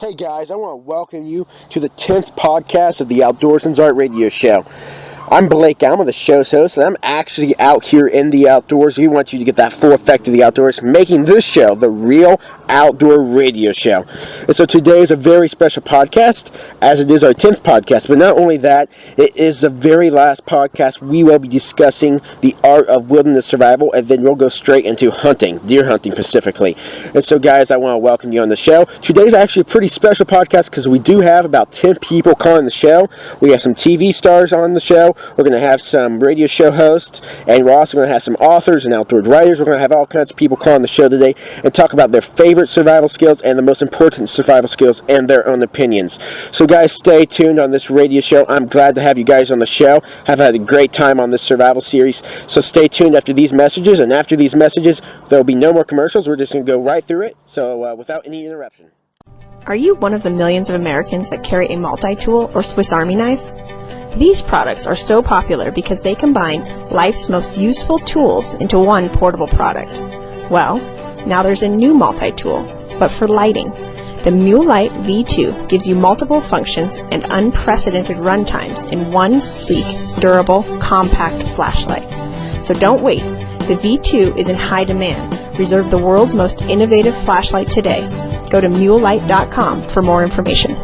Hey guys, I want to welcome you to the 10th podcast of the Outdoorsman's Art Radio Show. I'm Blake, I'm the show's host, and I'm actually out here in the outdoors. We want you to get that full effect of the outdoors, making this show the real outdoor radio show. And so today is a very special podcast, as it is our 10th podcast. But not only that, it is the very last podcast. We will be discussing the art of wilderness survival, and then we'll go straight into hunting, deer hunting specifically. And so guys, I want to welcome you on the show. Today's actually a pretty special podcast because we do have about 10 people calling the show. We have some TV stars on the show. We're going to have some radio show hosts, and we're also going to have some authors and outdoor writers. We're going to have all kinds of people calling the show today and talk about their favorite survival skills and the most important survival skills and their own opinions. So guys, stay tuned on this radio show. I'm glad to have you guys on the show. I've had a great time on this survival series. So stay tuned after these messages, and after these messages, there will be no more commercials. We're just going to go right through it, so without any interruption. Are you one of the millions of Americans that carry a multi-tool or Swiss Army knife? These products are so popular because they combine life's most useful tools into one portable product. Well, now there's a new multi-tool, but for lighting. The MuleLight V2 gives you multiple functions and unprecedented run times in one sleek, durable, compact flashlight. So don't wait. The V2 is in high demand. Reserve the world's most innovative flashlight today. Go to mulelight.com for more information.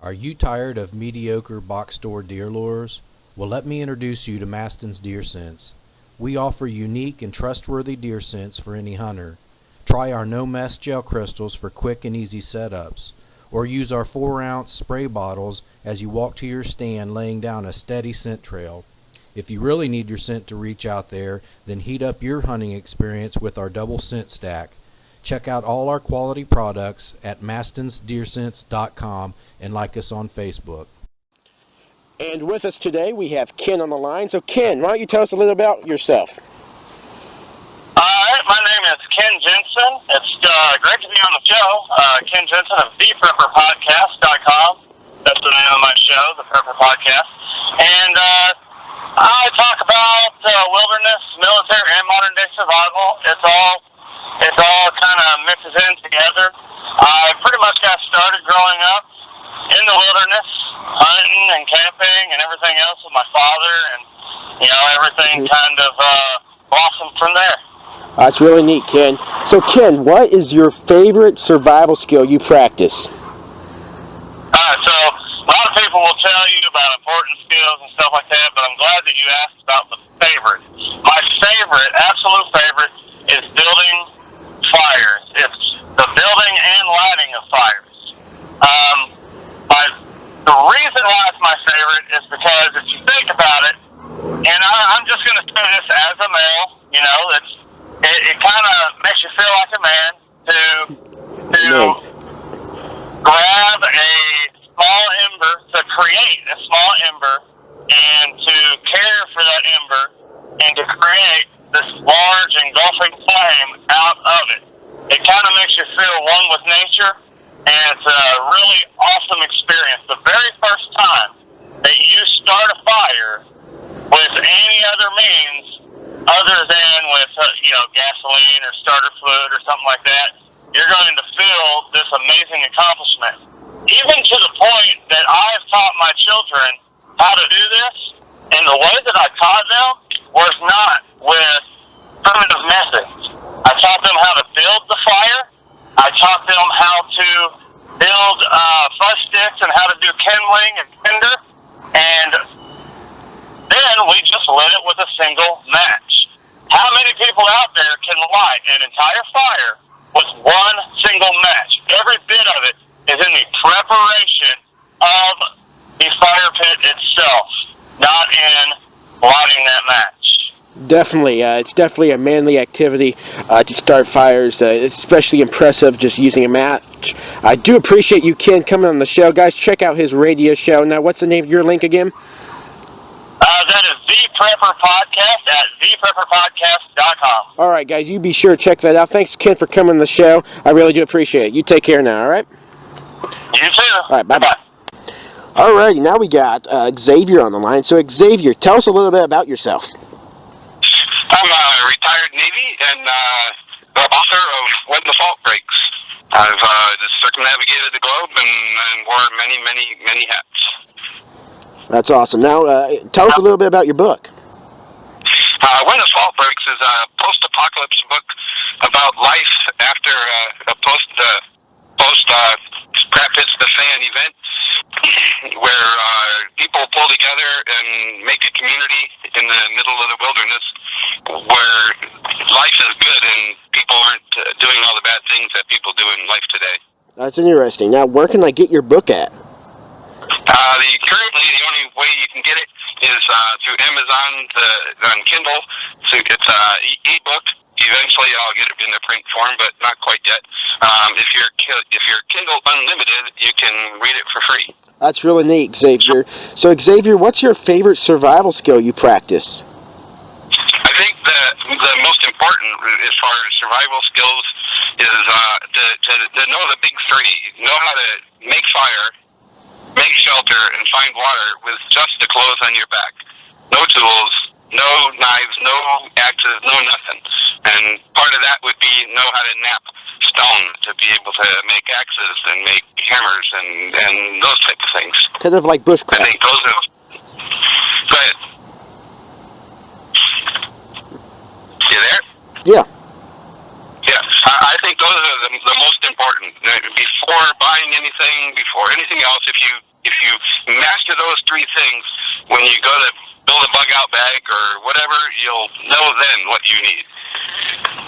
Are you tired of mediocre box store deer lures? Well, let me introduce you to Mastin's Deer Scents. We offer unique and trustworthy deer scents for any hunter. Try our no-mess gel crystals for quick and easy setups, or use our 4-ounce spray bottles as you walk to your stand laying down a steady scent trail. If you really need your scent to reach out there, then heat up your hunting experience with our double scent stack. Check out all our quality products at mastinsdeerscents.com and like us on Facebook. And with us today, we have Ken on the line. So Ken, why don't you tell us a little about yourself? Alright, my name is Ken Jensen. It's great to be on the show. Ken Jensen of ThePrepperPodcast.com. That's the name of my show, The Prepper Podcast. And I talk about wilderness, military, and modern-day survival. It's all kind of mixes in together. I pretty much got started growing up in the wilderness, hunting and camping and everything else with my father, and, everything kind of blossomed from there. That's really neat, Ken. So Ken, what is your favorite survival skill you practice? Alright, so a lot of people will tell you about important skills and stuff like that, but I'm glad that you asked about the favorite. My favorite, absolute favorite, is building fires. It's the building and lighting of fires. The reason why it's my favorite is because if you think about it, and I'm just going to say this as a male, it kind of makes you feel like a man to grab a small ember, to create a small ember, and to care for that ember, and to create this large engulfing flame out of it. It kind of makes you feel one with nature, and it's a really awesome experience. The very first time that you start a fire with any other means other than with, gasoline or starter fluid or something like that, you're going to feel this amazing accomplishment. Even to the point that I've taught my children how to do this, and the way that I taught them was not with primitive methods. I taught them how to build the fire. I taught them how to build fuzz sticks and how to do kindling and tinder. And then we just lit it with a single match. How many people out there can light an entire fire with one single match? Every bit of it is in the preparation of the fire pit itself, not in lighting that match. Definitely. It's definitely a manly activity to start fires. It's especially impressive just using a match. I do appreciate you, Ken, coming on the show. Guys, check out his radio show. Now, what's the name of your link again? That is The Prepper Podcast at ThePrepperPodcast.com. All right, guys, you be sure to check that out. Thanks, Ken, for coming on the show. I really do appreciate it. You take care now, all right? You too. All right, bye-bye. All right, now we got Xavier on the line. So, Xavier, tell us a little bit about yourself. I'm a retired Navy and the author of When the Fault Breaks. I've just circumnavigated the globe and wore many, many, many hats. That's awesome. Now, tell us a little bit about your book. When Asphalt Breaks is a post-apocalypse book about life after a crap hits the fan event, where people pull together and make a community in the middle of the wilderness where life is good and people aren't doing all the bad things that people do in life today. That's interesting. Now, where can I get your book at? Currently, the only way you can get it is through Amazon on Kindle. So it's an e-book. Eventually, I'll get it in the print form, but not quite yet. If you're Kindle Unlimited, you can read it for free. That's really neat, Xavier. So, Xavier, what's your favorite survival skill you practice? I think the most important as far as survival skills is to know the big three. Know how to make fire, make shelter, and find water with just the clothes on your back. No tools, no knives, no axes, no nothing. And part of that would be know how to knap stone to be able to make axes and make hammers and those type of things. Kind of like bushcraft. I think those are... Go ahead. You there? Yeah. Yeah, I think those are the most important. Before buying anything, before anything else, if you master those three things, when you go to build a bug out bag or whatever, you'll know then what you need.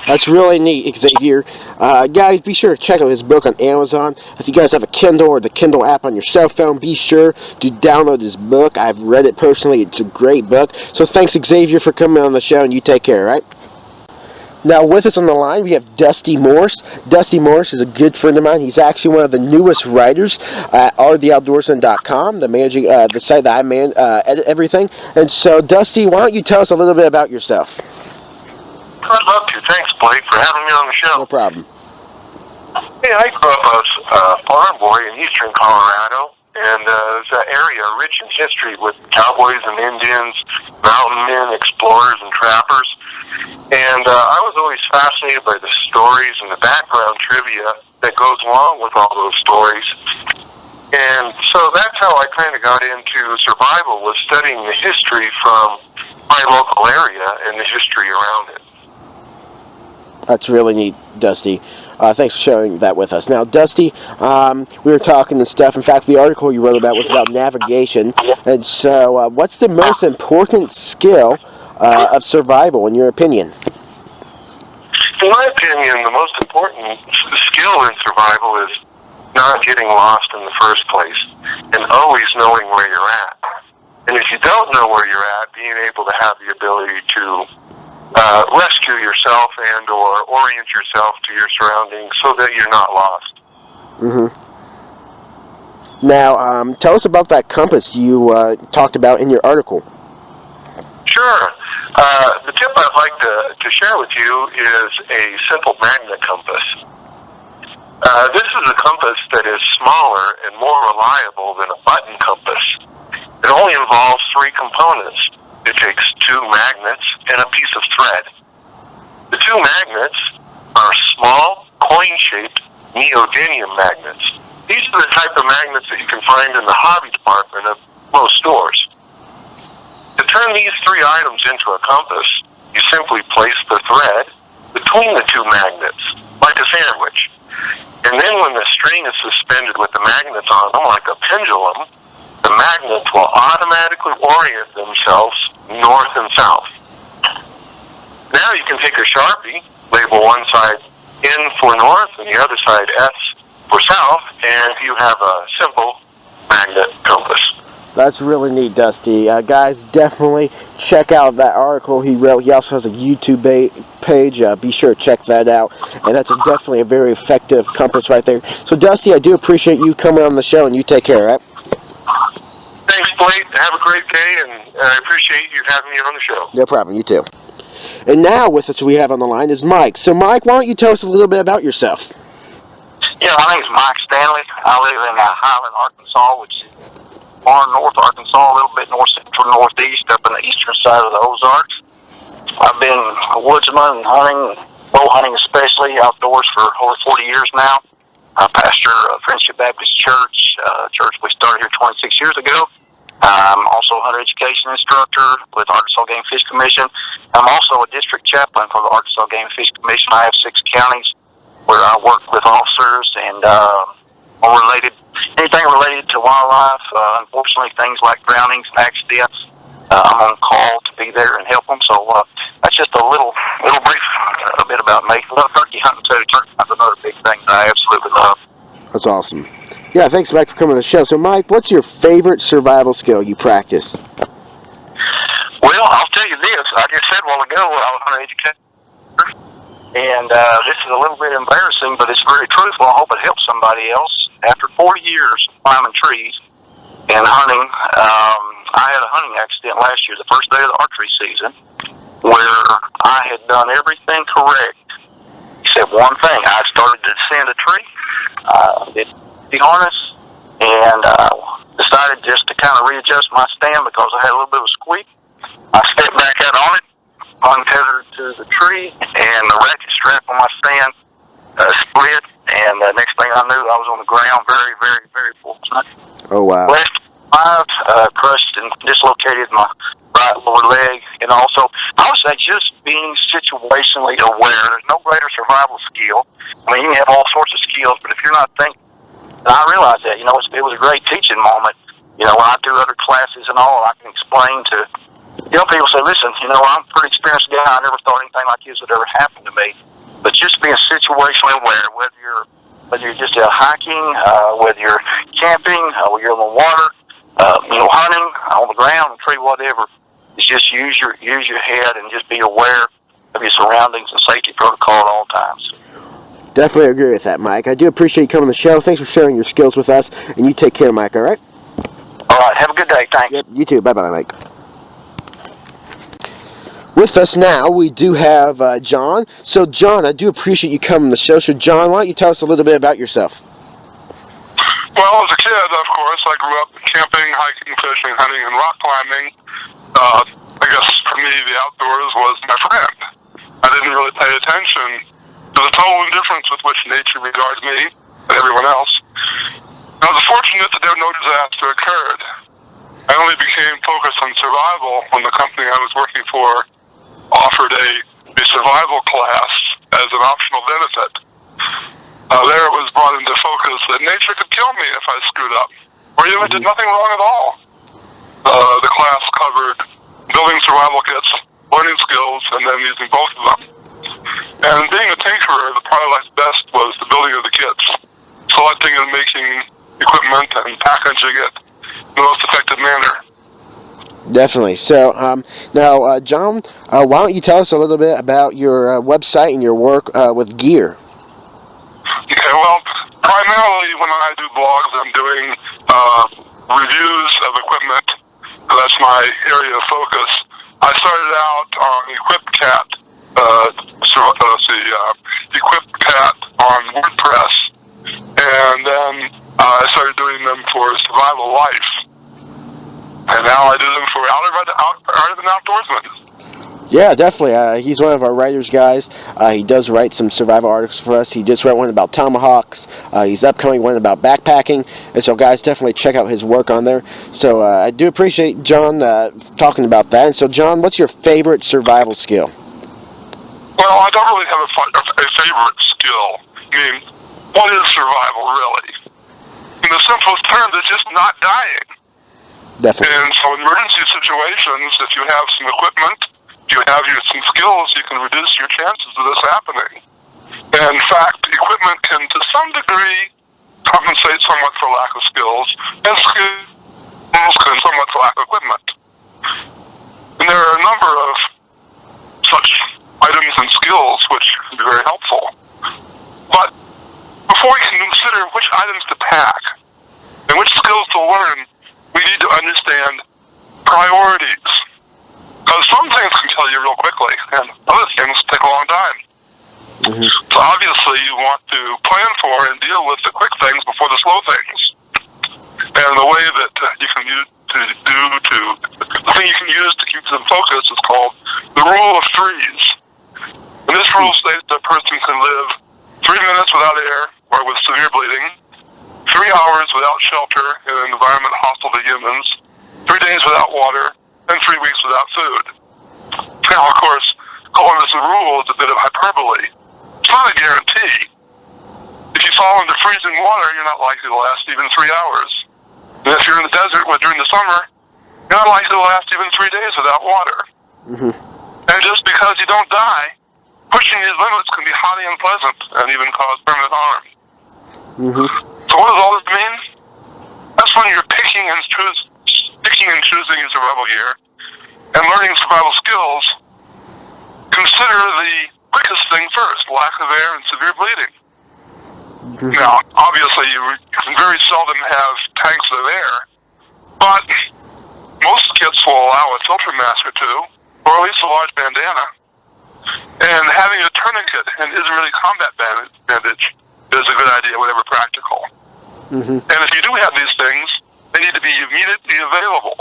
That's really neat, Xavier. Guys, be sure to check out his book on Amazon. If you guys have a Kindle or the Kindle app on your cell phone, be sure to download his book. I've read it personally. It's a great book. So thanks, Xavier, for coming on the show, and you take care, right? Now, with us on the line, we have Dusty Morse. Dusty Morse is a good friend of mine. He's actually one of the newest writers at RTheOutdoorsman.com, the site that I edit everything. And so, Dusty, why don't you tell us a little bit about yourself? I'd love to. Thanks, Blake, for having me on the show. No problem. Hey, I grew up as a farm boy in eastern Colorado, and it's an area rich in history with cowboys and Indians, mountain men, explorers, and trappers. And I was always fascinated by the stories and the background trivia that goes along with all those stories. And so that's how I kind of got into survival, was studying the history from my local area and the history around it. That's really neat, Dusty. Thanks for sharing that with us. Now, Dusty, we were talking and stuff. In fact, the article you wrote about was about navigation. And so, what's the most important skill of survival, in your opinion? In my opinion, the most important skill in survival is not getting lost in the first place and always knowing where you're at. And if you don't know where you're at, being able to have the ability to rescue yourself and or orient yourself to your surroundings so that you're not lost. Mm-hmm. Now, tell us about that compass you talked about in your article. Sure. The tip I'd like to share with you is a simple magnet compass. This is a compass that is smaller and more reliable than a button compass. It only involves 3 components. It takes 2 magnets and a piece of thread. The 2 magnets are small, coin-shaped neodymium magnets. These are the type of magnets that you can find in the hobby department of most stores. To turn these 3 items into a compass, you simply place the thread between the 2 magnets, like a sandwich. And then when the string is suspended with the magnets on them, like a pendulum, the magnets will automatically orient themselves north and south. Now you can take a Sharpie, label one side N for north and the other side S for south, and you have a simple magnet compass. That's really neat, Dusty. Guys, definitely check out that article he wrote. He also has a YouTube page. Be sure to check that out. And that's definitely a very effective compass right there. So, Dusty, I do appreciate you coming on the show, and you take care, right? Thanks, Blake. Have a great day, and I appreciate you having me on the show. No problem. You too. And now with us we have on the line is Mike. So, Mike, why don't you tell us a little bit about yourself? Yeah, my name is Mike Stanley. I live in Highland, Arkansas, which is far north Arkansas, a little bit north central northeast, up in the eastern side of the Ozarks. I've been a woodsman and hunting, bow hunting especially, outdoors for over 40 years now. I pastor Friendship United Baptist Church, church we started here 26 years ago. I'm also a hunter education instructor with Arkansas Game Fish Commission. I'm also a district chaplain for the Arkansas Game Fish Commission. I have 6 counties where I work with officers and anything related to wildlife. Unfortunately, things like drownings and accidents, I'm on call to be there and help them. So that's just a little brief bit about me. I love turkey hunting too. Turkey hunting is another big thing that I absolutely love. That's awesome. Yeah, thanks, Mike, for coming on the show. So, Mike, what's your favorite survival skill you practice? Well, I'll tell you this. I just said a while ago I was an educator, and this is a little bit embarrassing, but it's very truthful. I hope it helps somebody else. After 40 years of climbing trees and hunting, I had a hunting accident last year, the first day of the archery season, where I had done everything correct except one thing. I started to descend a tree. Did the harness, and decided just to kind of readjust my stand because I had a little bit of a squeak. I stepped back out on it, untethered to the tree, and the ratchet strap on my stand split, and the next thing I knew, I was on the ground. Very, very, very fortunate. Oh, wow. Left 5, crushed and dislocated my right lower leg, and also, I would say just being situationally aware. There's no greater survival skill. I mean, you can have all sorts of skills, but if you're not thinking, and I realized that, it was a great teaching moment. When I do other classes and all, I can explain to young people, say, listen, I'm a pretty experienced guy. I never thought anything like this would ever happen to me. But just being situationally aware, whether you're just out hiking, whether you're camping, whether you're in the water, hunting, on the ground, the tree, whatever, is just use your head and just be aware of your surroundings and safety protocol at all times. Definitely agree with that, Mike. I do appreciate you coming on the show. Thanks for sharing your skills with us, and you take care, Mike, all right? All right, have a good day. Thanks. Yep, you too. Bye-bye, Mike. With us now, we do have John. So, John, I do appreciate you coming on the show. So, John, why don't you tell us a little bit about yourself? Well, as a kid, of course, I grew up camping, hiking, fishing, hunting, and rock climbing. I guess for me, the outdoors was my friend. I didn't really pay attention to the total indifference with which nature regards me and everyone else. I was fortunate that no disaster occurred. I only became focused on survival when the company I was working for offered a survival class as an optional benefit. There it was brought into focus that nature could kill me if I screwed up, or even did nothing wrong at all. The class covered building survival kits, learning skills, and then using both of them. And being a tinkerer, the part I liked best was the building of the kits, selecting and making equipment and packaging it in the most effective manner. Definitely. So, now, John, why don't you tell us a little bit about your website and your work with gear? Okay, well, primarily when I do blogs, I'm doing reviews of equipment. That's my area of focus. I started out on EquipCat, EquipCat on WordPress, and then I started doing them for Survival Life. And now I do them for Art of an Outdoorsman. Yeah, definitely. He's one of our writers, guys. He does write some survival articles for us. He just wrote one about tomahawks. He's upcoming one about backpacking. And so, guys, definitely check out his work on there. So I do appreciate John talking about that. And so, John, what's your favorite survival skill? Well, I don't really have a favorite skill. I mean, what is survival, really? In the simplest terms, it's just not dying. Definitely. And so in emergency situations, if you have some equipment, you have some skills, you can reduce your chances of this happening. And in fact, equipment can, to some degree, compensate somewhat for lack of skills, and skills can somewhat for lack of equipment. And there are a number of such items and skills which can be very helpful. But before we can consider which items to pack and which skills to learn, we need to understand priorities. Because some things can kill you real quickly, and other things take a long time. Mm-hmm. So obviously you want to plan for and deal with the quick things before the slow things. And the way that you can use the thing you can use to keep them focused is called the rule of threes. And this rule states that a person can live 3 minutes without air or with severe bleeding, 3 3 hours without shelter in an environment hostile to humans, 3 days without water, and 3 weeks without food. Now, of course, calling this a rule is a bit of hyperbole. It's not a guarantee. If you fall into freezing water, you're not likely to last even 3 hours. And if you're in the desert during the summer, you're not likely to last even 3 days without water. Mm-hmm. And just because you don't die, pushing these limits can be highly unpleasant and even cause permanent harm. Mm-hmm. So what does all this mean? That's when you're picking and choosing your survival gear and learning survival skills. Consider the quickest thing first, lack of air and severe bleeding. Mm-hmm. Now, obviously, you can very seldom have tanks of air, but most kits will allow a filter mask or two, or at least a large bandana. And having a tourniquet and Israeli combat bandage is a good idea, whenever practical. Mm-hmm. And if you do have these things, they need to be immediately available,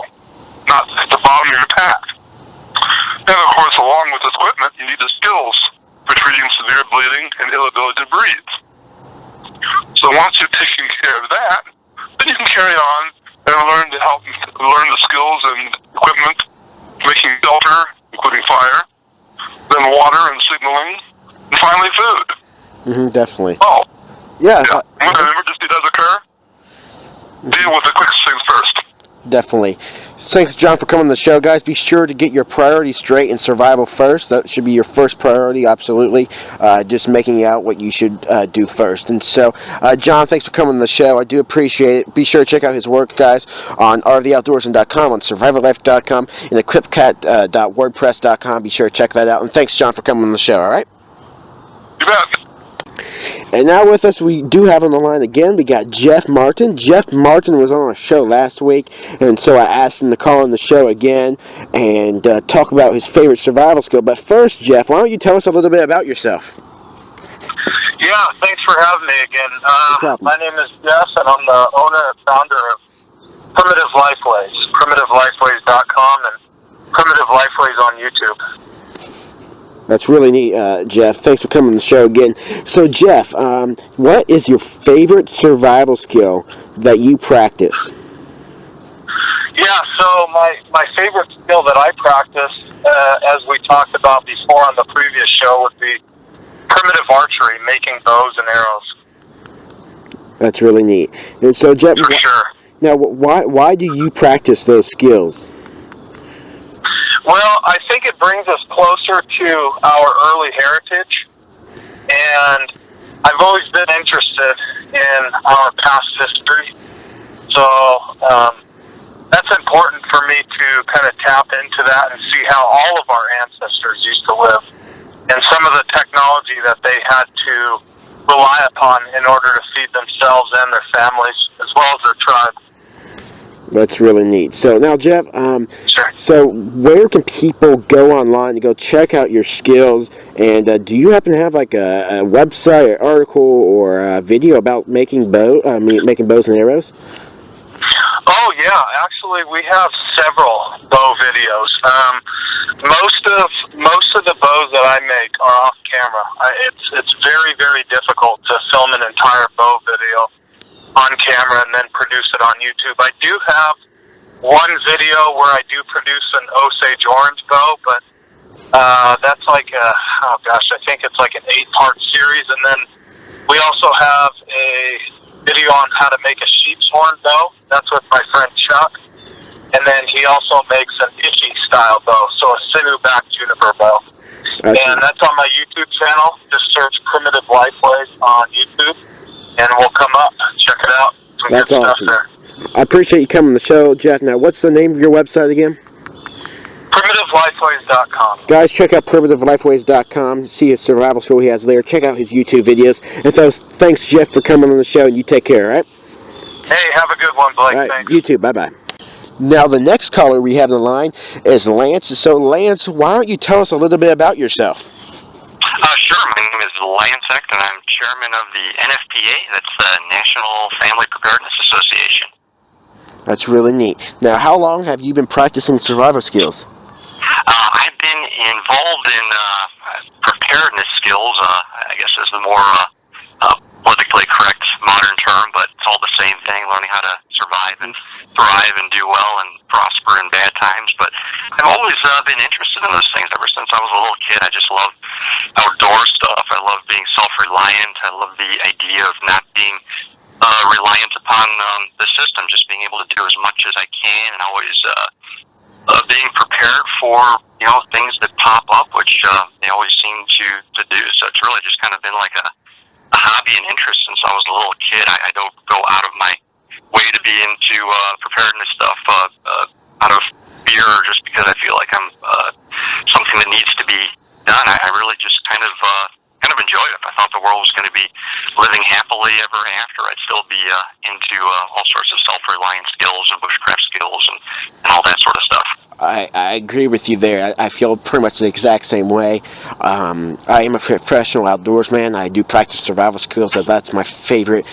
not at the bottom of your pack. And of course, along with this equipment, you need the skills for treating severe bleeding and inability to breathe. So once you've taken care of that, then you can carry on and learn the skills and equipment, making shelter, including fire, then water and signaling, and finally food. Mm-hmm, definitely. Oh, Yeah. when an emergency does occur, deal with the quickest things first. Definitely. Thanks, John, for coming on the show, guys. Be sure to get your priorities straight and survival first. That should be your first priority, absolutely. Just making out what you should do first. And so, John, thanks for coming on the show. I do appreciate it. Be sure to check out his work, guys, on rtheoutdoorsman.com, on survivallife.com, and equipcat.wordpress.com. Be sure to check that out. And thanks, John, for coming on the show, all right? You bet. And now with us, we do have on the line again, we got Jeff Martin. Jeff Martin was on our show last week, and so I asked him to call on the show again and talk about his favorite survival skill. But first, Jeff, why don't you tell us a little bit about yourself? Yeah, thanks for having me again. No problem. My name is Jeff, and I'm the owner and founder of Primitive Lifeways, PrimitiveLifeways.com, and Primitive Lifeways on YouTube. That's really neat, Jeff. Thanks for coming on the show again. So, Jeff, what is your favorite survival skill that you practice? Yeah, so my favorite skill that I practice, as we talked about before on the previous show, would be primitive archery, making bows and arrows. That's really neat. And so, Jeff, For sure. now why do you practice those skills? Well, I think it brings us closer to our early heritage, and I've always been interested in our past history, so that's important for me to kind of tap into that and see how all of our ancestors used to live, and some of the technology that they had to rely upon in order to feed themselves and their families, as well as their tribe. That's really neat. So now, Jeff, Sure. so where can people go online to go check out your skills? And do you happen to have like a website, or article, or a video about making bows and arrows? Oh yeah, actually we have several bow videos. Most of the bows that I make are off camera. It's very, very difficult to film an entire bow video on camera and then produce it on YouTube. I do have one video where I do produce an Osage orange bow, but that's like I think it's like an 8-part series. And then we also have a video on how to make a sheep's horn bow. That's with my friend Chuck. And then he also makes an Ishi style bow, so a sinew-backed juniper bow. And that's on my YouTube channel. Just search Primitive Lifeways on YouTube, and we'll come up. Check it out. Some That's good awesome. stuff there. I appreciate you coming on the show, Jeff. Now, what's the name of your website again? PrimitiveLifeways.com. Guys, check out PrimitiveLifeways.com. See his survival skill he has there. Check out his YouTube videos. And so, thanks, Jeff, for coming on the show, and you take care, all right? Hey, have a good one, Blake. All right, Thanks. you too. Bye-bye. Now, the next caller we have on the line is Lance. So, Lance, why don't you tell us a little bit about yourself? Sure. My name is Lance Hecht, and I'm chairman of the NFPA. That's the National Family Preparedness Association. That's really neat. Now, how long have you been practicing survival skills? I've been involved in preparedness skills, I guess is the more politically correct modern term, but it's all the same survive and thrive and do well and prosper in bad times. But I've always been interested in those things ever since I was a little kid. I just love outdoor stuff. I love being self-reliant. I love the idea of not being reliant upon the system, just being able to do as much as I can, and always being prepared for things that pop up, which they always seem to do. So it's really just kind of been like a hobby and interest since I was a little kid. I don't go out of my way to be into preparedness stuff out of fear or just because I feel like I'm something that needs to be done. I really just kind of enjoyed it. If I thought the world was going to be living happily ever after, I'd still be into all sorts of self-reliant skills and bushcraft skills and all that sort of stuff. I agree with you there. I feel pretty much the exact same way. I am a professional outdoorsman. I do practice survival skills, so that's my favorite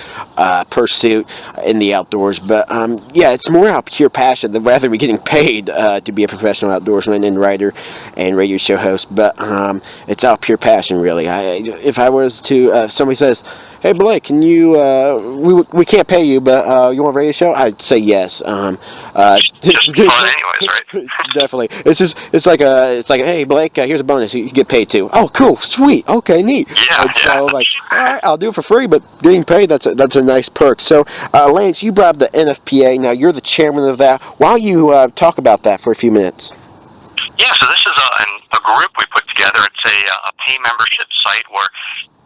pursuit in the outdoors. But yeah, it's more out of pure passion than rather than getting paid to be a professional outdoorsman and writer and radio show host. But it's out of pure passion, really. If I was to, somebody says, "Hey Blake, can you? We can't pay you, but you want a radio show?" I'd say yes. Just fun, anyways, right? Definitely. It's like hey Blake, here's a bonus. You get paid too. Oh, cool, sweet, okay, neat. Yeah. So like, all right, I'll do it for free, but getting paid, that's a nice perk. So Lance, you brought up the NFPA. Now you're the chairman of that. Why don't you talk about that for a few minutes? Yeah. So this is a group we put together. It's a pay membership site where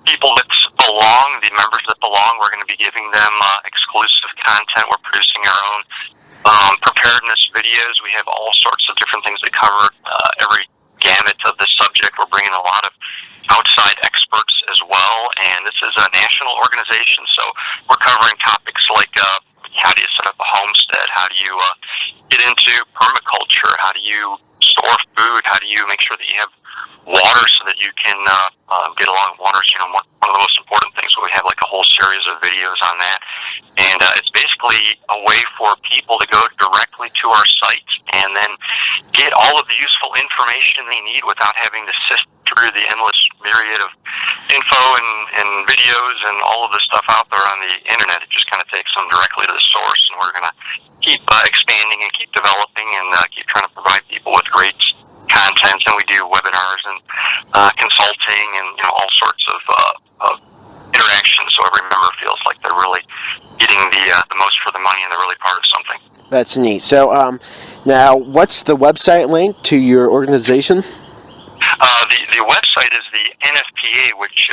people that belong, the members that belong, we're going to be giving them exclusive content. We're producing our own preparedness videos. We have all sorts of different things that cover every gamut of the subject. We're bringing a lot of outside experts as well, and this is a national organization, so we're covering topics like how do you set up a homestead, how do you get into permaculture, how do you store food, how do you make sure that you have water so that you can get along with water. One of the most important things. So we have like a whole series of videos on that, and it's basically a way for people to go directly to our site and then get all of the useful information they need without having to sift through the endless myriad of info and videos and all of the stuff out there on the internet. It just kind of takes them directly to the source, and we're going to keep expanding and keep developing and keep trying to provide people with great content. And we do webinars and consulting and all sorts of interactions, so every member feels like they're really getting the most for the money and they're really part of something. That's neat. So now, what's the website link to your organization? The website is the NFPA, which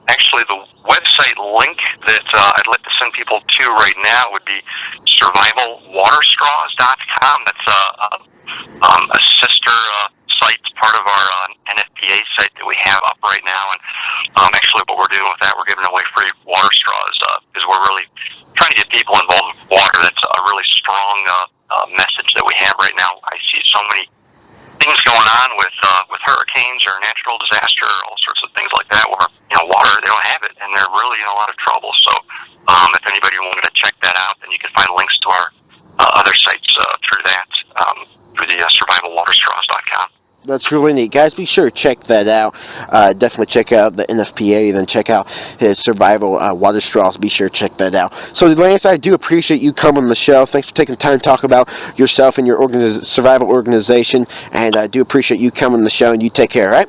actually the website link that I'd like to send people to right now would be survivalwaterstraws.com. That's a sister site, part of our NFPA site that we have up right now. And actually what we're doing with that, we're giving away free water straws because we're really trying to get people involved with water. That's a really strong message that we have right now. I see so many things going on with hurricanes or natural disaster or all sorts of things like that where water, they don't have it and they're really in a lot of trouble. So if anybody wanted to check that out, then you can find links to our other sites through that, through the survivalwaterstraws.com. That's really neat. Guys, be sure to check that out. Definitely check out the NFPA, then check out his Survival Water Straws. Be sure to check that out. So, Lance, I do appreciate you coming on the show. Thanks for taking time to talk about yourself and your survival organization. And I do appreciate you coming on the show, and you take care, all right?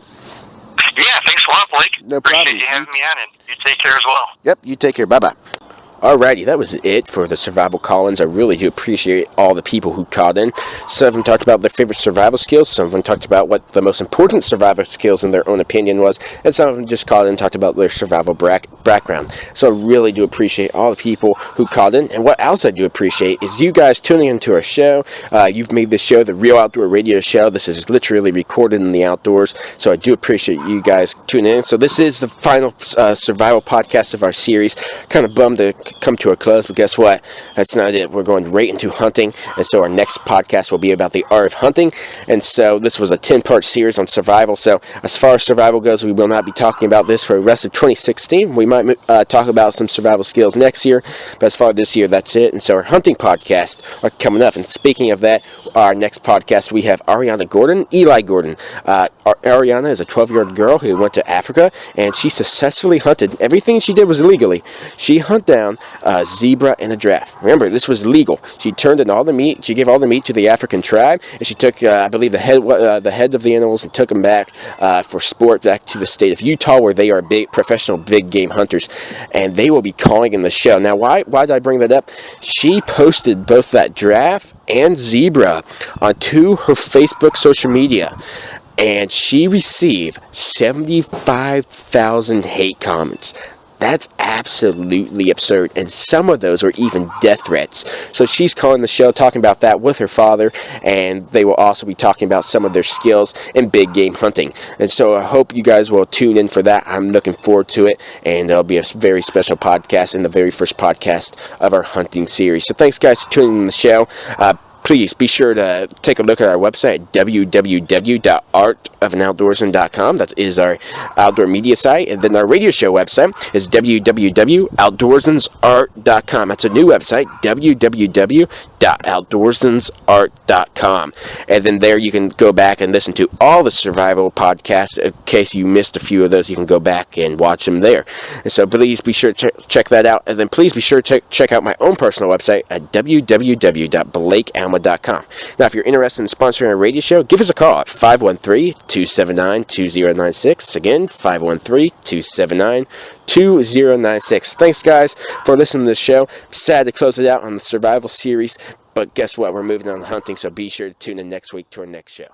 Yeah, thanks a lot, Blake. No problem. Appreciate you having me on, and you take care as well. Yep, you take care. Bye-bye. Alrighty, that was it for the survival call-ins. I really do appreciate all the people who called in. Some of them talked about their favorite survival skills. Some of them talked about what the most important survival skills in their own opinion was. And some of them just called in and talked about their survival background. So I really do appreciate all the people who called in. And what else I do appreciate is you guys tuning into our show. You've made this show the Real Outdoor Radio Show. This is literally recorded in the outdoors. So I do appreciate you guys tuning in. So this is the final survival podcast of our series. Kind of bummed to come to a close, but guess what? That's not it. We're going right into hunting, and so our next podcast will be about the art of hunting. And so this was a 10-part series on survival. So as far as survival goes, we will not be talking about this for the rest of 2016. We might talk about some survival skills next year, but as far as this year, that's it. And so our hunting podcasts are coming up. And speaking of that, our next podcast, we have Ariana Gordon, Eli Gordon. Ariana is a 12-year-old girl who went to Africa, and she successfully hunted. Everything she did was illegally. She hunted down a zebra and a giraffe. Remember, this was legal. She turned in all the meat. She gave all the meat to the African tribe, and she took, I believe, the heads of the animals and took them back for sport back to the state of Utah, where they are professional big game hunters, and they will be calling in the show. Now, why did I bring that up? She posted both that giraffe and zebra onto her Facebook social media, and she received 75,000 hate comments. That's absolutely absurd, and some of those are even death threats. So she's calling the show, talking about that with her father, and they will also be talking about some of their skills in big game hunting. And so I hope you guys will tune in for that. I'm looking forward to it, and it'll be a very special podcast and the very first podcast of our hunting series. So thanks, guys, for tuning in the show. Please be sure to take a look at our website, www.artofanoutdoorsman.com. That is our outdoor media site. And then our radio show website is www.outdoorsmansart.com. That's a new website, www.outdoorsmansart.com. And then there you can go back and listen to all the survival podcasts. In case you missed a few of those, you can go back and watch them there. And so please be sure to check that out. And then please be sure to check out my own personal website at www.blakealma.com. Now, if you're interested in sponsoring a radio show, give us a call at 513-279-2096. Again, 513-279-2096. Thanks, guys, for listening to the show. Sad to close it out on the survival series, but guess what? We're moving on to hunting, so be sure to tune in next week to our next show.